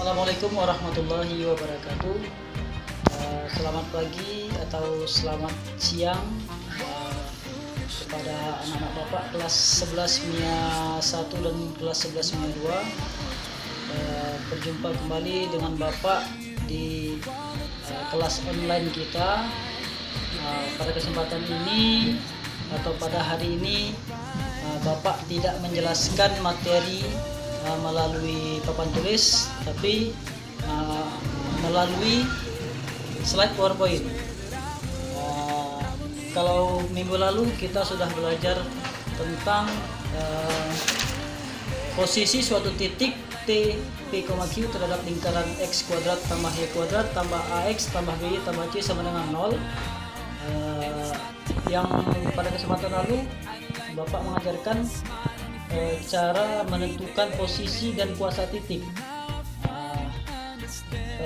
Assalamualaikum warahmatullahi wabarakatuh. Selamat pagi atau selamat siang kepada anak-anak Bapak kelas 11 MIA 1 dan kelas 11 MIA 2. Berjumpa kembali dengan Bapak di kelas online kita. Pada kesempatan ini atau pada hari ini Bapak tidak menjelaskan materi melalui papan tulis, tapi melalui slide PowerPoint. Kalau minggu lalu kita sudah belajar tentang posisi suatu titik T, P, Q terhadap lingkaran X kuadrat tambah Y kuadrat tambah AX tambah BY tambah C sama dengan 0. Yang pada kesempatan lalu Bapak mengajarkan cara menentukan posisi dan kuasa titik.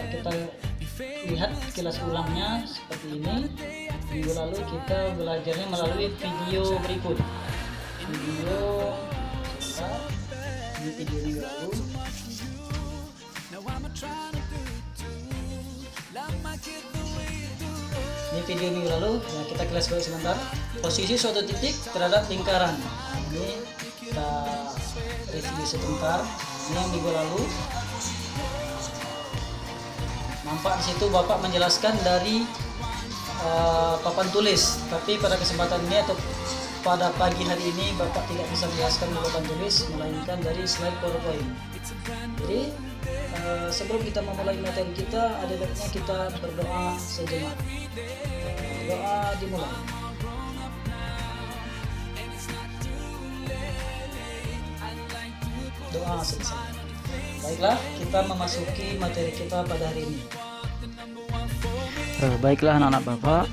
Kita lihat kilas ulangnya seperti ini. Minggu lalu kita belajarnya melalui video berikut. Ini video minggu lalu. Ini video minggu lalu. Nah, kita kilas balik sebentar. Posisi suatu titik terhadap lingkaran. Ini kita review sebentar. Ini yang minggu lalu. Nampak di situ Bapak menjelaskan dari papan tulis, tapi pada kesempatan ini atau pada pagi hari ini Bapak tidak bisa menjelaskan di papan tulis, melainkan dari slide PowerPoint. Jadi sebelum kita memulai materi kita, ada baiknya kita berdoa sejenak. Doa dimulai. Doa selesai. Baiklah, kita memasuki materi kita pada hari ini. Baiklah anak-anak Bapak,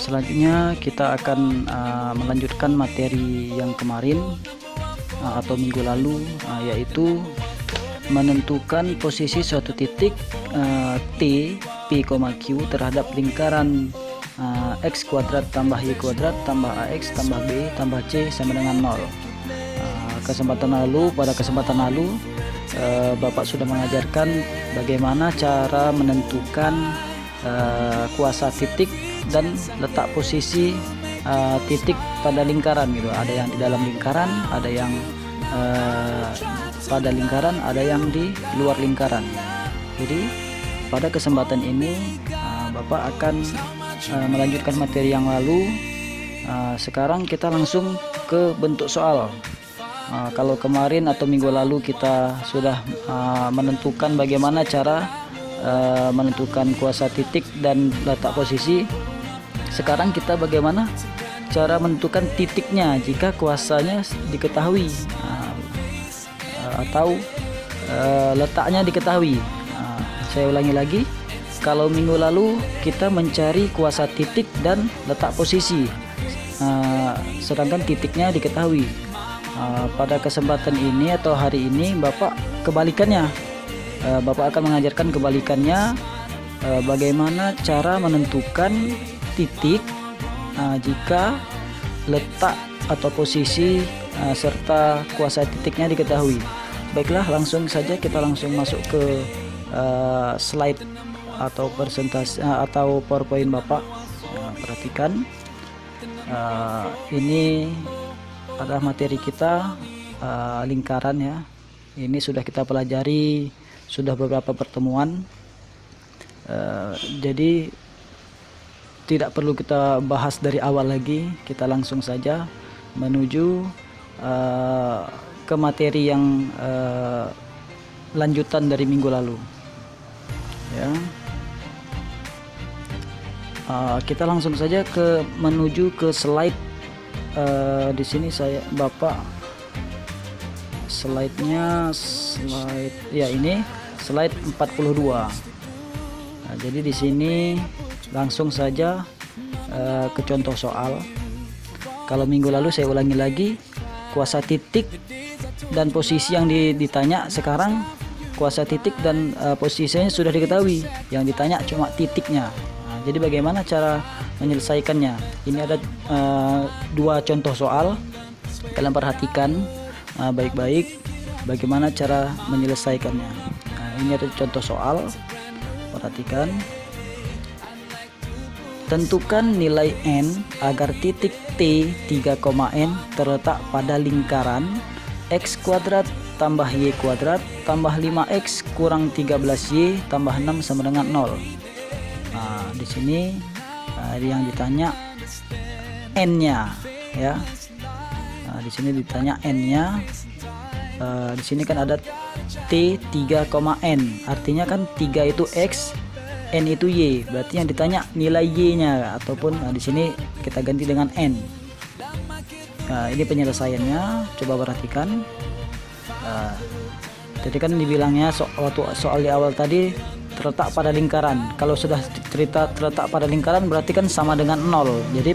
selanjutnya kita akan melanjutkan materi yang kemarin atau minggu lalu, yaitu menentukan posisi suatu titik T, P, Q terhadap lingkaran X kuadrat tambah Y kuadrat tambah AX tambah B tambah C sama dengan 0. Pada kesempatan lalu Bapak sudah mengajarkan bagaimana cara menentukan kuasa titik dan letak posisi titik pada lingkaran gitu. Ada yang di dalam lingkaran, ada yang pada lingkaran, ada yang di luar lingkaran. Jadi pada kesempatan ini Bapak akan melanjutkan materi yang lalu. Sekarang kita langsung ke bentuk soal. Kalau kemarin atau minggu lalu kita sudah menentukan bagaimana cara menentukan kuasa titik dan letak posisi. Sekarang kita bagaimana cara menentukan titiknya jika kuasanya diketahui atau letaknya diketahui. Saya ulangi lagi, kalau minggu lalu kita mencari kuasa titik dan letak posisi, sedangkan titiknya diketahui. Pada kesempatan ini atau hari ini Bapak kebalikannya. Bapak akan mengajarkan kebalikannya, bagaimana cara menentukan titik jika letak atau posisi serta kuasa titiknya diketahui. Baiklah, langsung saja kita langsung masuk ke slide atau presentasi atau PowerPoint Bapak. Perhatikan, ini pada materi kita lingkaran ya. Ini sudah kita pelajari, sudah beberapa pertemuan. Jadi tidak perlu kita bahas dari awal lagi, kita langsung saja menuju ke materi yang lanjutan dari minggu lalu ya. Kita langsung saja menuju ke slide. Di sini Bapak slide-nya ya, ini slide 42. Jadi di sini langsung saja ke contoh soal. Kalau minggu lalu saya ulangi lagi, kuasa titik dan posisi yang ditanya. Sekarang kuasa titik dan posisinya sudah diketahui, yang ditanya cuma titiknya. Jadi bagaimana cara menyelesaikannya? Ini ada dua contoh soal. Kalian perhatikan baik-baik bagaimana cara menyelesaikannya. Ini ada contoh soal, perhatikan. Tentukan nilai n agar titik T 3, n terletak pada lingkaran x kuadrat tambah y kuadrat tambah 5x kurang 13y tambah 6 sama dengan 0. Nah, di sini yang ditanya n-nya ya. Nah, di sini ditanya n-nya. Di sini kan ada T 3, n, artinya kan 3 itu x, n itu y, berarti yang ditanya nilai y-nya ataupun di sini kita ganti dengan n. Nah, ini penyelesaiannya, coba perhatikan. Jadi kan dibilangnya waktu soal di awal tadi terletak pada lingkaran. Kalau sudah cerita terletak pada lingkaran berarti kan sama dengan 0. Jadi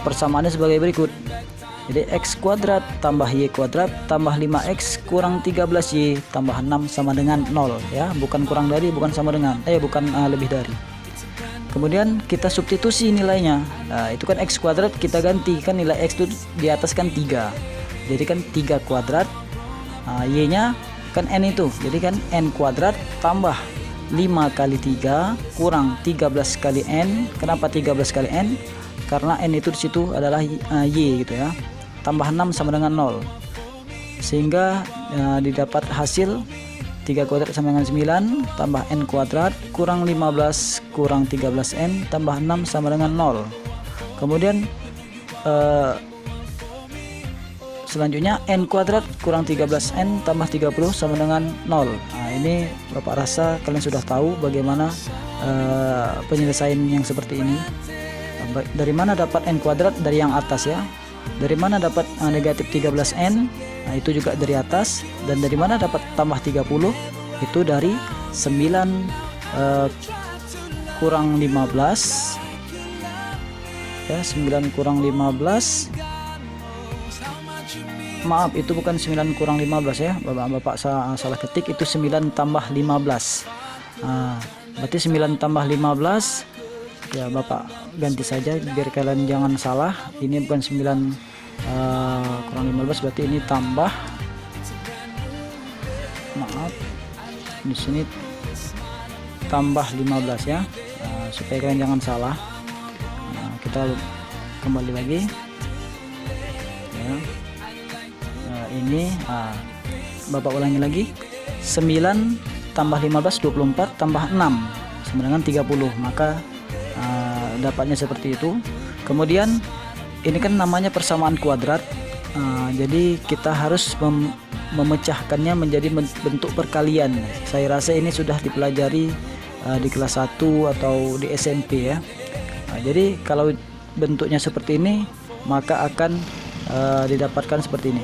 persamaannya sebagai berikut. Jadi x kuadrat tambah y kuadrat tambah 5x kurang 13y tambah 6 sama dengan 0 ya, bukan kurang dari, bukan sama dengan, bukan lebih dari. Kemudian kita substitusi nilainya. Nah, itu kan x kuadrat kita ganti, kan nilai x itu di atas kan 3. Jadi kan 3 kuadrat, y-nya kan n itu. Jadi kan n kuadrat tambah 5 kali 3 kurang 13 kali n. Kenapa 13 kali n? Karena n itu di situ adalah y gitu ya. Tambah 6 sama dengan 0. Sehingga didapat hasil 3 kuadrat sama dengan 9 tambah n kuadrat kurang 15 kurang 13n tambah 6 sama dengan 0. Kemudian selanjutnya n kuadrat kurang 13n tambah 30 sama dengan 0. Nah, ini Bapak rasa kalian sudah tahu bagaimana penyelesaian yang seperti ini. Dari mana dapat n kuadrat? Dari yang atas ya. Dari mana dapat negatif 13n? Nah, itu juga dari atas. Dan dari mana dapat tambah 30? Itu dari 9 kurang 15 ya, 9 kurang 15. Maaf, itu bukan 9 kurang 15 ya, Bapak salah ketik, itu 9 tambah 15. Berarti 9 tambah 15 ya, Bapak ganti saja biar kalian jangan salah. Ini bukan 9 kurang 15, berarti ini tambah, maaf, di sini tambah 15 ya, supaya kalian jangan salah. Kita kembali lagi ya. Ini Bapak ulangi lagi. 9 tambah 15 24 tambah 6 sama dengan 30, maka dapatnya seperti itu. Kemudian ini kan namanya persamaan kuadrat, jadi kita harus memecahkannya menjadi bentuk perkalian. Saya rasa ini sudah dipelajari di kelas 1 atau di SMP ya. Jadi kalau bentuknya seperti ini maka akan didapatkan seperti ini.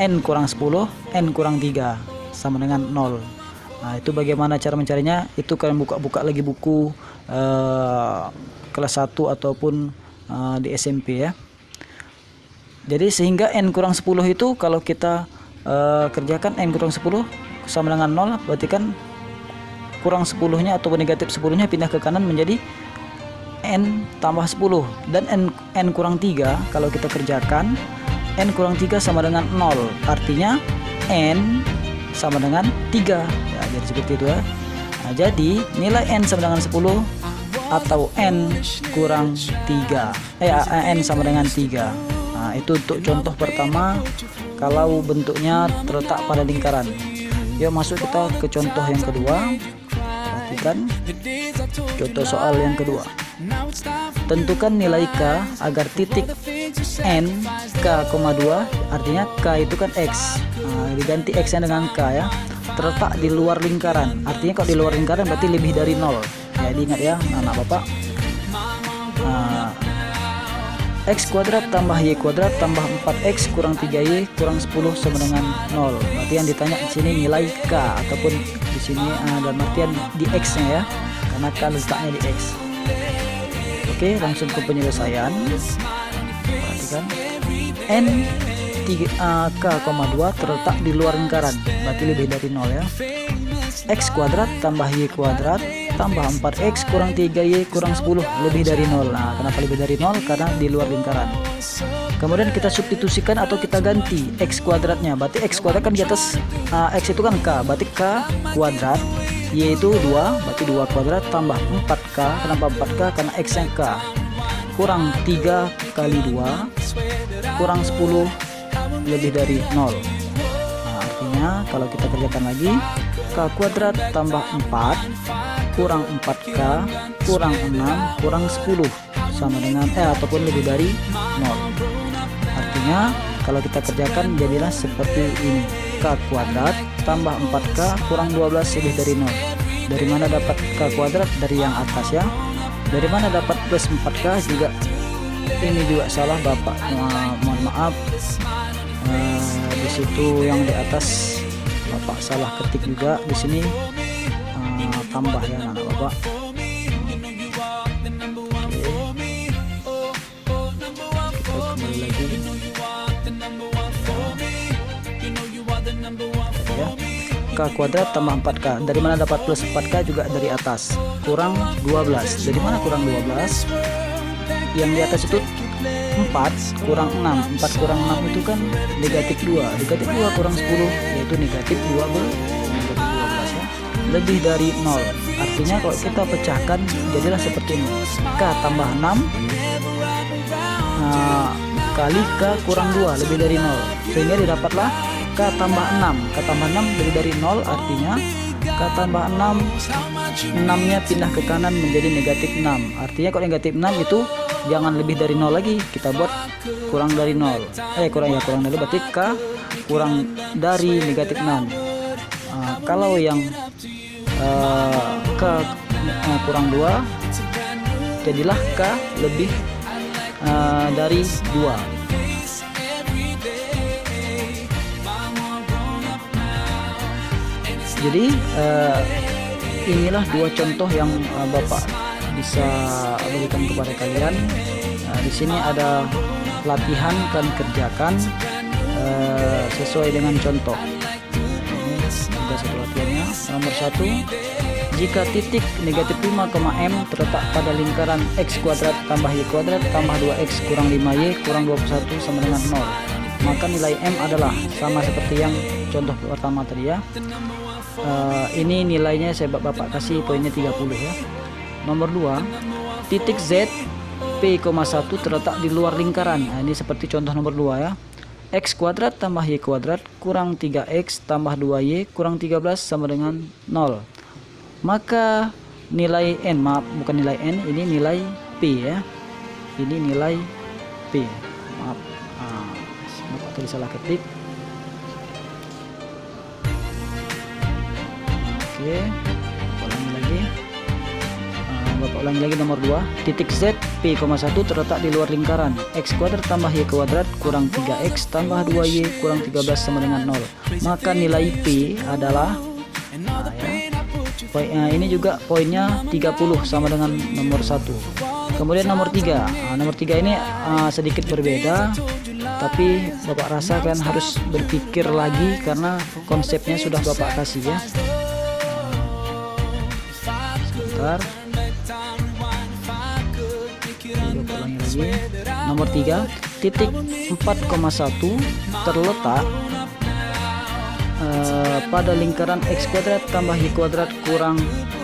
N kurang 10, N kurang 3 sama dengan 0. Nah, itu bagaimana cara mencarinya? Itu kalian buka-buka lagi buku kelas 1 ataupun di SMP ya. Jadi sehingga N kurang 10 itu kalau kita kerjakan N kurang 10 sama dengan 0, berarti kan kurang 10-nya ataupun negatif 10-nya pindah ke kanan menjadi N tambah 10. Dan N kurang 3 kalau kita kerjakan N kurang 3 sama dengan 0, artinya N sama dengan 3 ya, jadi seperti itu ya. Nah, jadi nilai N sama dengan 10 atau N kurang 3 N sama dengan 3. Nah, itu untuk contoh pertama kalau bentuknya terletak pada lingkaran. Yuk masuk kita ke contoh yang kedua. Perhatikan contoh soal yang kedua. Tentukan nilai K agar titik N K,2, artinya K itu kan X, diganti X nya dengan K ya, terletak di luar lingkaran. Artinya kalau di luar lingkaran berarti lebih dari 0 ya, diingat ya anak Bapak. X kuadrat tambah Y kuadrat tambah 4X kurang 3Y kurang 10 sama dengan 0. Berarti yang ditanya di sini nilai K, ataupun di sini dalam artian di X nya ya, karena K letaknya di X. Oke, langsung ke penyelesaian. Perhatikan N K,2 terletak di luar lingkaran, berarti lebih dari 0 ya. X kuadrat tambah Y kuadrat tambah 4x kurang 3y kurang 10 lebih dari 0. Nah, kenapa lebih dari 0? Karena di luar lingkaran. Kemudian kita substitusikan atau kita ganti x kuadratnya. Berarti x kuadrat kan di atas x itu kan k, berarti k kuadrat, y itu 2, berarti 2 kuadrat tambah 4k. Kenapa 4k? Karena x nya k, kurang 3 kali 2 kurang 10 lebih dari 0. Nah, artinya kalau kita kerjakan lagi, k kuadrat tambah 4 kurang 4k kurang 6 kurang 10 sama dengan ataupun lebih dari 0. Artinya kalau kita kerjakan jadilah seperti ini, k kuadrat tambah 4k kurang 12 lebih dari 0. Dari mana dapat k kuadrat? Dari yang atas ya. Dari mana dapat plus 4k juga? Ini juga salah Bapak, mohon maaf. Di situ yang di atas Bapak salah ketik juga. Di sini tambah ya anak Bapak. K kuadrat tambah 4k. Dari mana dapat plus 4k? Juga dari atas, kurang 12. Dari mana kurang 12? Yang di atas itu 4 kurang 6. 4 kurang 6 itu kan negatif 2. Negatif 2 kurang 10 yaitu negatif 12 ya. Lebih dari 0. Artinya kalau kita pecahkan jadilah seperti ini, k tambah 6 kali k kurang 2 lebih dari 0, sehingga didapatlah k tambah 6. K tambah 6 lebih dari 0, artinya k tambah 6, 6 nya pindah ke kanan menjadi negatif 6. Artinya kalau negatif 6 itu jangan lebih dari 0 lagi, kita buat kurang dari 0. Kurang dari, berarti k kurang dari negatif 6. Kalau yang k kurang 2, jadilah k lebih dari 2. Jadi inilah dua contoh yang Bapak bisa berikan kepada kalian. Di sini ada latihan, kalian kerjakan sesuai dengan contoh. Ini ada satu latihannya. Nomor 1, jika titik negatif 5,m terletak pada lingkaran x kuadrat tambah y kuadrat tambah 2x kurang 5y kurang 21 sama dengan 0, maka nilai m adalah sama seperti yang contoh pertama tadi ya. Ini nilainya saya Bapak kasih poinnya 30 ya. Nomor 2, titik z p,1 terletak di luar lingkaran. Nah, ini seperti contoh nomor 2 ya. X kuadrat tambah y kuadrat kurang 3x tambah 2y kurang 13 sama dengan 0, maka nilai n, maaf bukan nilai n, ini nilai p ya. Ini nilai p, maaf, Bapak tadi salah ketik. Oke, ulangi lagi. Bapak ulangi lagi nomor 2, titik z p,1 terletak di luar lingkaran. X kuadrat tambah y kuadrat kurang 3x tambah 2y kurang 13 sama dengan 0, maka nilai p adalah ini juga poinnya 30 sama dengan nomor 1. Kemudian nomor 3, nomor 3 ini sedikit berbeda, tapi Bapak rasa kan harus berpikir lagi karena konsepnya sudah Bapak kasih ya. Sebentar, ulangi lagi. Nomor 3, titik 4,1 terletak pada lingkaran x kuadrat tambah y kuadrat kurang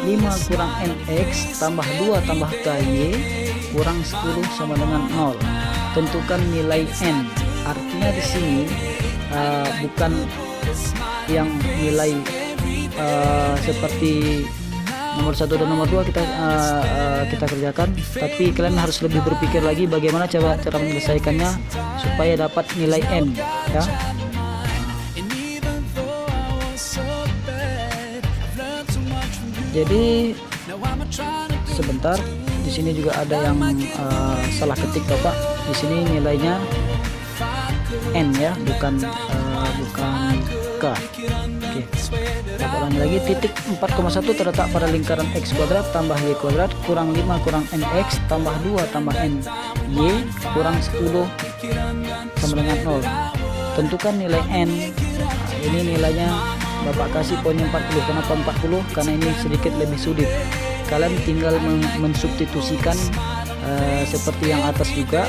5 kurang nx tambah 2 tambah ky kurang 10 sama dengan 0. Tentukan nilai n. Artinya di sini bukan yang nilai seperti nomor 1 dan nomor 2 kita kerjakan, tapi kalian harus lebih berpikir lagi bagaimana cara menyelesaikannya supaya dapat nilai n ya. Jadi sebentar, di sini juga ada yang salah ketik Bapak. Di sini nilainya n ya, bukan k. Oke, Bapak ulangi lagi. Titik 4,1 terletak pada lingkaran x kuadrat tambah y kuadrat kurang 5 kurang nx tambah 2 tambah ny kurang 10 sama dengan 0. Tentukan nilai n. Ini nilainya Bapak kasih poinnya 40. Kenapa 40? Karena ini sedikit lebih sulit. K kalian tinggal mensubstitusikan seperti yang atas juga.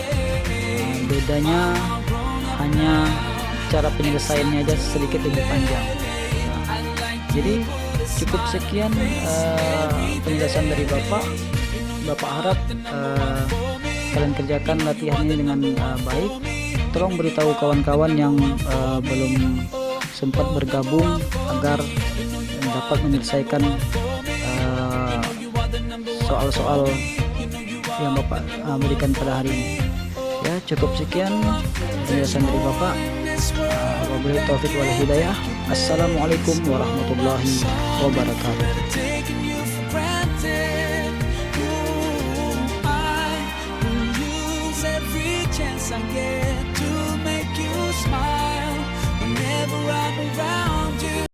Bedanya hanya cara penyelesaiannya aja sedikit lebih panjang. Jadi cukup sekian penjelasan dari Bapak. Bapak harap kalian kerjakan latihannya dengan baik. Tolong beritahu kawan-kawan yang belum sempat bergabung agar dapat menyelesaikan soal-soal yang Bapak berikan pada hari ini. Ya, cukup sekian penjelasan dari Bapak. Wabillahi taufiq wal hidayah. Assalamualaikum warahmatullahi wabarakatuh.